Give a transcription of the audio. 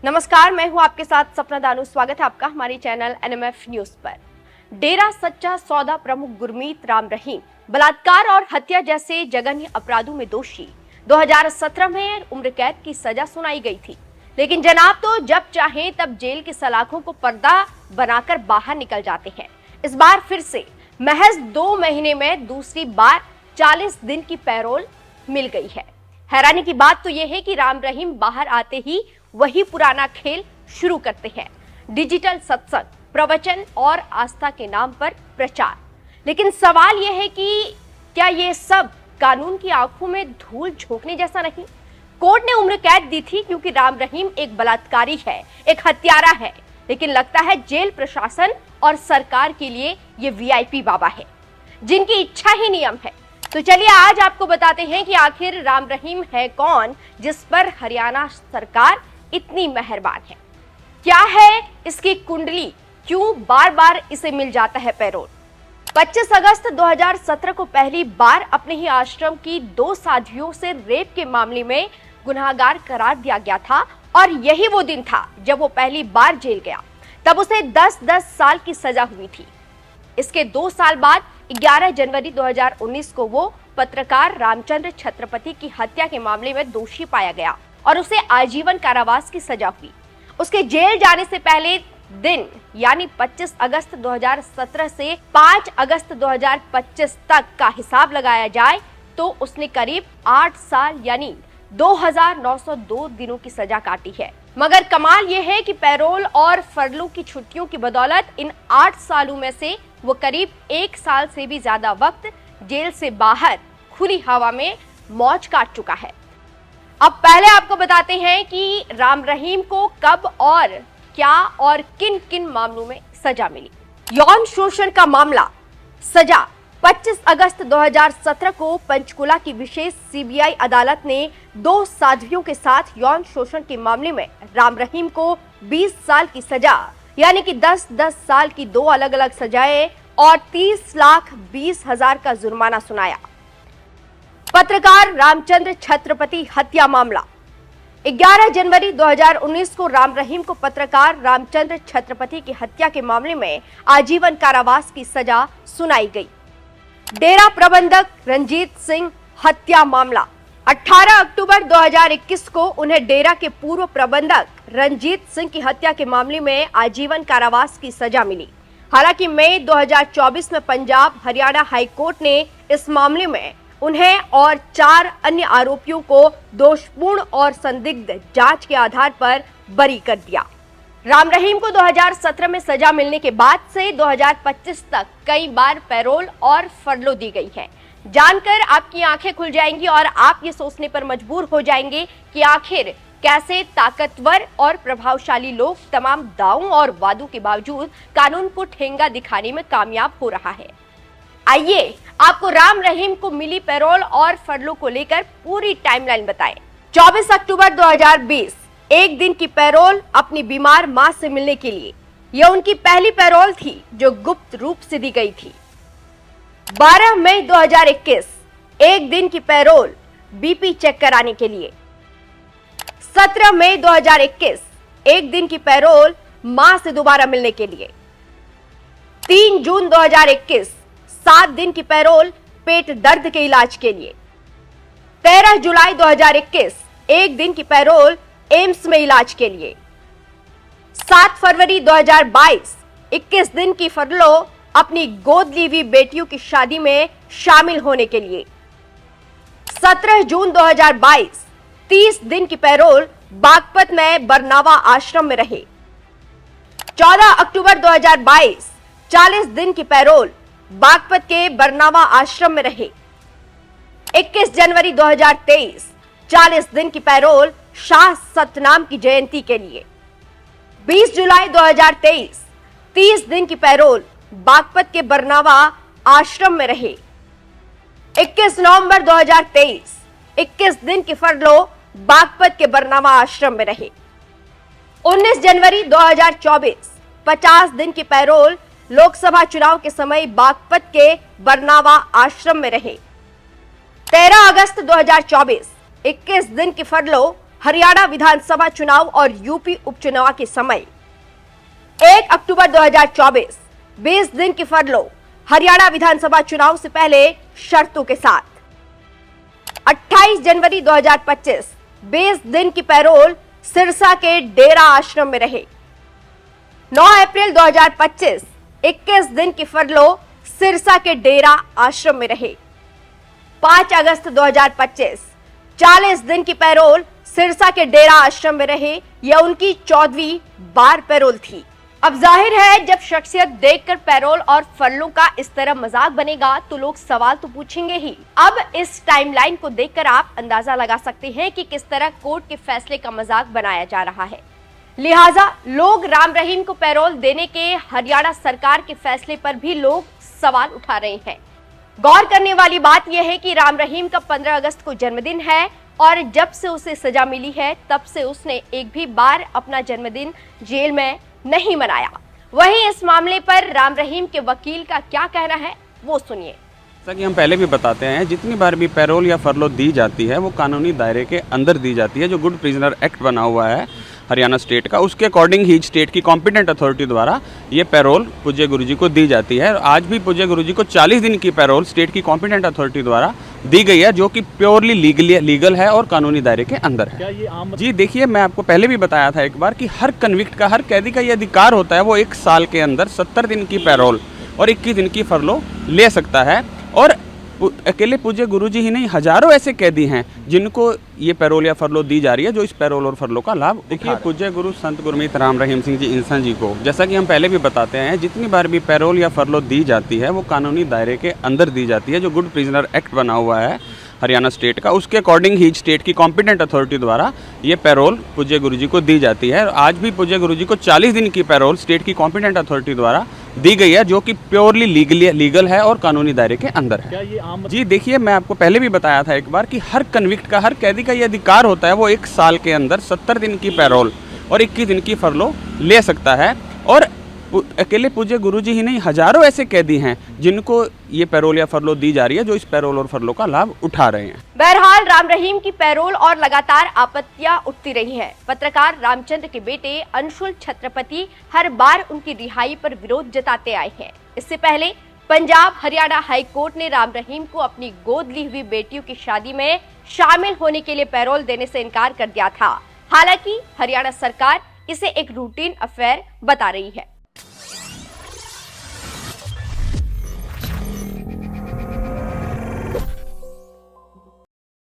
नमस्कार, मैं हूं आपके साथ सपना दानू। स्वागत है आपका हमारे चैनल एनएमएफ न्यूज पर। डेरा सच्चा सौदा प्रमुख गुरमीत राम रहीम बलात्कार और हत्या जैसे जघन्य अपराधों में दोषी 2017 में उम्र कैद की सजा सुनाई गई थी, लेकिन जनाब तो जब चाहे तब जेल की सलाखों को पर्दा बनाकर बाहर निकल जाते हैं। इस बार फिर से महज 2 महीने में दूसरी बार 40 दिन की पैरोल मिल गई है। हैरानी की बात तो यह है कि राम रहीम बाहर आते ही वही पुराना खेल शुरू करते हैं, डिजिटल सत्संग, प्रवचन और आस्था के नाम पर प्रचार। लेकिन सवाल यह है कि क्या ये सब कानून की आंखों में धूल झोंकने जैसा नहीं? कोर्ट ने उम्र कैद दी थी क्योंकि राम रहीम एक बलात्कारी है, एक हत्यारा है, लेकिन लगता है जेल प्रशासन और सरकार के लिए ये वीआईपी बाबा है जिनकी इच्छा ही नियम है। तो चलिए आज आपको बताते हैं कि आखिर राम रहीम है कौन जिस पर हरियाणा सरकार इतनी मेहरबान है। क्या है इसकी कुंडली, क्यों बार बार इसे मिल जाता है पैरोल। 25 अगस्त 2017 को पहली बार अपने ही आश्रम की 2 साध्वियों से रेप के मामले में गुनाहगार करार दिया गया था और यही वो दिन था जब वो पहली बार जेल गया। तब उसे 10-10 साल की सजा हुई थी। इसके 2 साल बाद 11 जनवरी 2019 को वो पत्रकार रामचंद्र छत्रपति की हत्या के मामले में दोषी पाया गया और उसे आजीवन कारावास की सजा हुई। उसके जेल जाने से पहले दिन यानी 25 अगस्त 2017 से 5 अगस्त 2025 तक का हिसाब लगाया जाए तो उसने करीब 8 साल यानी 2902 दिनों की सजा काटी है। मगर कमाल यह है कि पैरोल और फरलू की छुट्टियों की बदौलत इन 8 सालों में से वो करीब 1 साल से भी ज्यादा वक्त जेल से बाहर खुली हवा में मौज काट चुका है। अब पहले आपको बताते हैं कि राम रहीम को कब और क्या और किन किन मामलों में सजा मिली। यौन शोषण का मामला, सजा 25 अगस्त 2017 को पंचकुला की विशेष सीबीआई अदालत ने 2 साध्वियों के साथ यौन शोषण के मामले में राम रहीम को 20 साल की सजा यानी कि 10-10 साल की 2 अलग अलग सजाएं और 30,20,000 का जुर्माना सुनाया। पत्रकार रामचंद्र छत्रपति हत्या मामला, 11 जनवरी 2019 को राम रहीम को पत्रकार रामचंद्र छत्रपति की हत्या के मामले में आजीवन कारावास की सजा सुनाई गई। डेरा प्रबंधक रंजीत सिंह हत्या मामला, 18 अक्टूबर 2021 को उन्हें डेरा के पूर्व प्रबंधक रंजीत सिंह की हत्या के मामले में आजीवन कारावास की सजा मिली। हालांकि मई 2024 में पंजाब हरियाणा हाईकोर्ट ने इस मामले में उन्हें और 4 अन्य आरोपियों को दोषपूर्ण और संदिग्ध जांच के आधार पर बरी कर दिया। राम रहीम को 2017 में सजा मिलने के बाद से 2025 तक कई बार पैरोल और फरलो दी गई है। जानकर आपकी आंखें खुल जाएंगी और आप ये सोचने पर मजबूर हो जाएंगे कि आखिर कैसे ताकतवर और प्रभावशाली लोग तमाम दावों और वादों के बावजूद कानून को ठेंगा दिखाने में कामयाब हो रहा है। आइए आपको राम रहीम को मिली पैरोल और फरलो को लेकर पूरी टाइमलाइन बताएं। 24 अक्टूबर 2020 एक दिन की पैरोल अपनी बीमार मां से मिलने के लिए। यह उनकी पहली पैरोल थी जो गुप्त रूप से दी गई थी। 12 मई 2021 एक दिन की पैरोल बीपी चेक कराने के लिए। 17 मई 2021 एक दिन की पैरोल मां से दोबारा मिलने के लिए। 3 जून 2021 7 दिन की पैरोल पेट दर्द के इलाज के लिए। 13 जुलाई 2021 एक दिन की पैरोल एम्स में इलाज के लिए। 7 फरवरी 2022 21 दिन की फरलो अपनी गोद ली हुई बेटियों की शादी में शामिल होने के लिए। 17 जून 2022 30 दिन की पैरोल बागपत में बरनावा आश्रम में रहे। 14 अक्टूबर 2022 40 दिन की पैरोल बागपत के बरनावा आश्रम में रहे। 21 जनवरी 2023 40 दिन की पैरोल शाह सतनाम की जयंती के लिए। 20 जुलाई 2023 30 दिन की पैरोल बागपत के बरनावा आश्रम में रहे। 21 नवंबर 2023 21 दिन की फरलो बागपत के बरनावा आश्रम में रहे। 19 जनवरी 2024 50 दिन की पैरोल लोकसभा चुनाव के समय बागपत के बरनावा आश्रम में रहे। 13 अगस्त 2024 21 दिन की फरलो हरियाणा विधानसभा चुनाव और यूपी उपचुनाव के समय 1 अक्टूबर 2024 20 दिन की फरलो हरियाणा विधानसभा चुनाव से पहले शर्तों के साथ। 28 जनवरी 2025 20 दिन की पैरोल सिरसा के डेरा आश्रम में रहे। 9 अप्रैल 2025 21 दिन की फरलो सिरसा के डेरा आश्रम में रहे। 5 अगस्त 2025 40 दिन की पैरोल सिरसा के डेरा आश्रम में रहे। यह उनकी 14वीं बार पैरोल थी। अब जाहिर है जब शख्सियत देखकर पैरोल और फरलों का इस तरह मजाक बनेगा तो लोग सवाल तो पूछेंगे ही। अब इस टाइमलाइन को देखकर आप अंदाजा लगा सकते हैं कि किस तरह कोर्ट के फैसले का मजाक बनाया जा रहा है। लिहाजा लोग राम रहीम को पैरोल देने के हरियाणा सरकार के फैसले पर भी लोग सवाल उठा रहे हैं। गौर करने वाली बात यह है कि राम रहीम का 15 अगस्त को जन्मदिन है और जब से उसे सजा मिली है तब से उसने एक भी बार अपना जन्मदिन जेल में नहीं मनाया। वहीं इस मामले पर राम रहीम के वकील का क्या कहना है वो सुनिए। जैसा कि हम पहले भी बताते हैं, जितनी बार भी पैरोल या फरलो दी जाती है वो कानूनी दायरे के अंदर दी जाती है। जो गुड प्रिजनर एक्ट बना हुआ है हरियाणा स्टेट का, उसके अकॉर्डिंग ही स्टेट की कॉम्पिटेंट अथॉरिटी द्वारा ये पैरोल पूज्य गुरुजी को दी जाती है। आज भी पूज्य गुरुजी को 40 दिन की पैरोल स्टेट की कॉम्पिटेंट अथॉरिटी द्वारा दी गई है, जो कि प्योरली लीगल है और कानूनी दायरे के अंदर है। क्या ये आम? जी देखिए, मैं आपको पहले भी बताया था एक बार कि हर कन्विक्ट का, हर कैदी का ये अधिकार होता है, वो 1 साल के अंदर 70 दिन की पैरोल और 21 दिन की फरलो ले सकता है। और अकेले पूज्य गुरुजी ही नहीं, हजारों ऐसे कैदी हैं जिनको ये पैरोल या फरलो दी जा रही है, जो इस पैरोल और फरलो का लाभ देखिए। पूज्य गुरु संत गुरमीत राम रहीम सिंह जी इंसान जी को, जैसा कि हम पहले भी बताते हैं, जितनी बार भी पैरोल या फरलो दी जाती है वो कानूनी दायरे के अंदर दी जाती है। जो गुड प्रिजनर एक्ट बना हुआ है हरियाणा स्टेट का, उसके अकॉर्डिंग ही स्टेट की कॉम्पिटेंट अथॉरिटी द्वारा ये पैरोल पूज्य गुरुजी को दी जाती है। आज भी पूज्य गुरुजी को 40 दिन की पैरोल स्टेट की कॉम्पिटेंट अथॉरिटी द्वारा दी गई है, जो कि प्योरली लीगल है और कानूनी दायरे के अंदर है। क्या ये आम? जी देखिए, मैं आपको पहले भी बताया था एक बार कि हर कन्विक्ट का, हर कैदी का ये अधिकार होता है, वो 1 साल के अंदर 70 दिन की पैरोल और 21 दिन की फरलो ले सकता है। और अकेले पूज्य गुरुजी ही नहीं, हजारों ऐसे कैदी हैं जिनको ये पैरोल या फरलो दी जा रही है, जो इस पैरोल और फरलो का लाभ उठा रहे हैं। बहरहाल राम रहीम की पैरोल और लगातार आपत्तियां उठती रही हैं। पत्रकार रामचंद्र के बेटे अंशुल छत्रपति हर बार उनकी रिहाई पर विरोध जताते आए हैं। इससे पहले पंजाब हरियाणा हाई कोर्ट ने राम रहीम को अपनी गोद ली हुई बेटियों की शादी में शामिल होने के लिए पैरोल देने से इनकार कर दिया था। हालांकि हरियाणा सरकार इसे एक रूटीन अफेयर बता रही है।